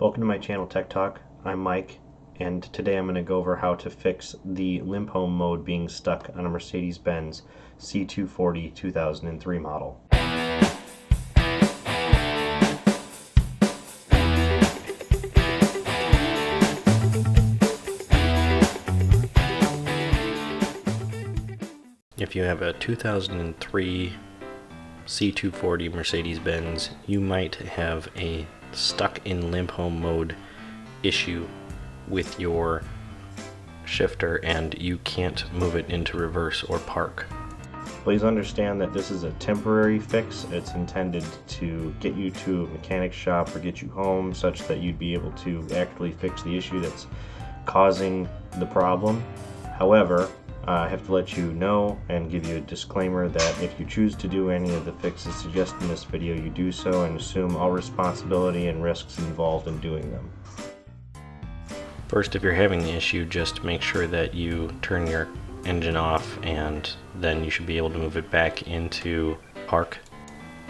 Welcome to my channel Tech Talk. I'm Mike, and today I'm going to go over how to fix the limp mode being stuck on a Mercedes-Benz C240 2003 model. If you have a 2003 C240 Mercedes-Benz, you might have a stuck in limp mode issue with your shifter and you can't move it into reverse or park. Please understand that this is a temporary fix. It's intended to get you to a mechanic shop or get you home such that you'd be able to actually fix the issue that's causing the problem. However, I have to let you know and give you a disclaimer that if you choose to do any of the fixes suggested in this video, you do so and assume all responsibility and risks involved in doing them. First, if you're having the issue, just make sure that you turn your engine off and then you should be able to move it back into park.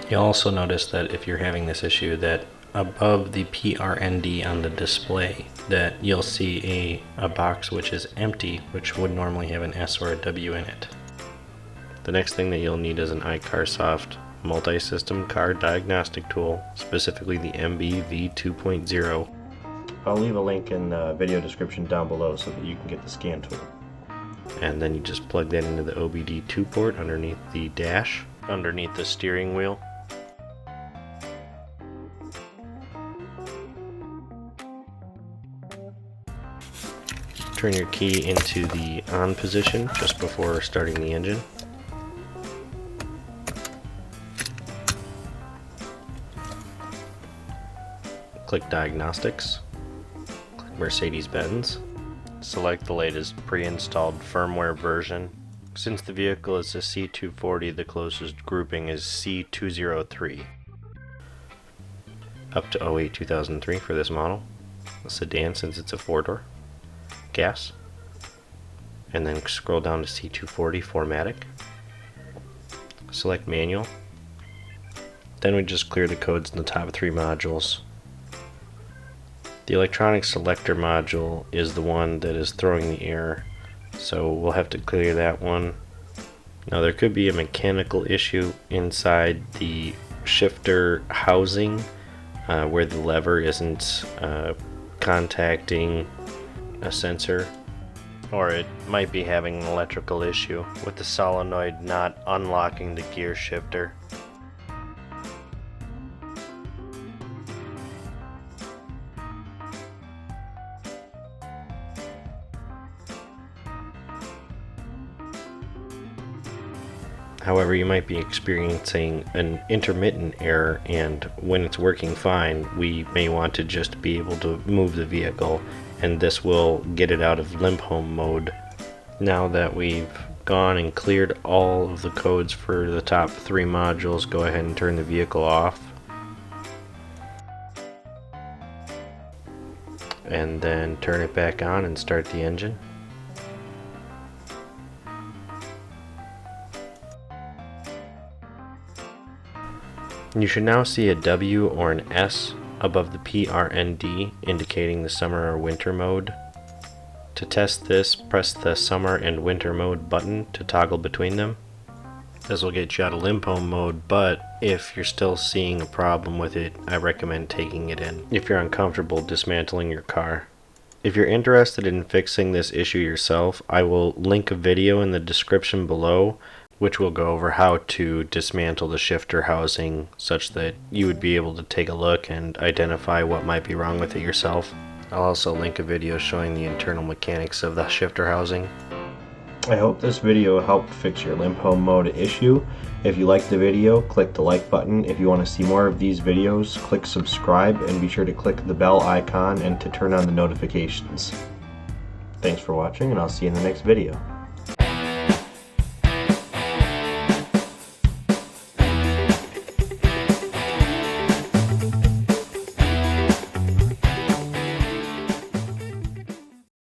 You'll also notice that if you're having this issue that above the PRND on the display that you'll see a box which is empty, which would normally have an S or a W in it. The next thing that you'll need is an iCarSoft multi-system car diagnostic tool, specifically the MB V2.0. I'll leave a link in the video description down below so that you can get the scan tool. And then you just plug that into the OBD2 port underneath the dash, underneath the steering wheel. Turn your key into the on position just before starting the engine. Click Diagnostics. Click Mercedes-Benz. Select the latest pre-installed firmware version. Since the vehicle is a C240, the closest grouping is C203. Up to 08-2003 for this model. A sedan since it's a 4-door. Gas, and then scroll down to C240 4Matic. Select manual. Then we just clear the codes in the top 3 modules. The electronic selector module is the one that is throwing the error, so we'll have to clear that one. Now there could be a mechanical issue inside the shifter housing where the lever isn't contacting a sensor, or it might be having an electrical issue with the solenoid not unlocking the gear shifter. However, you might be experiencing an intermittent error, and when it's working fine, we may want to just be able to move the vehicle, and this will get it out of limp mode. Now that we've gone and cleared all of the codes for the top 3 modules, go ahead and turn the vehicle off. And then turn it back on and start the engine. You should now see a W or an S above the PRND indicating the summer or winter mode. To test this, press the summer and winter mode button to toggle between them. This will get you out of limp mode, but if you're still seeing a problem with it, I recommend taking it in if you're uncomfortable dismantling your car. If you're interested in fixing this issue yourself, I will link a video in the description below which will go over how to dismantle the shifter housing such that you would be able to take a look and identify what might be wrong with it yourself. I'll also link a video showing the internal mechanics of the shifter housing. I hope this video helped fix your limp mode issue. If you liked the video, click the like button. If you want to see more of these videos, click subscribe and be sure to click the bell icon and to turn on the notifications. Thanks for watching, and I'll see you in the next video.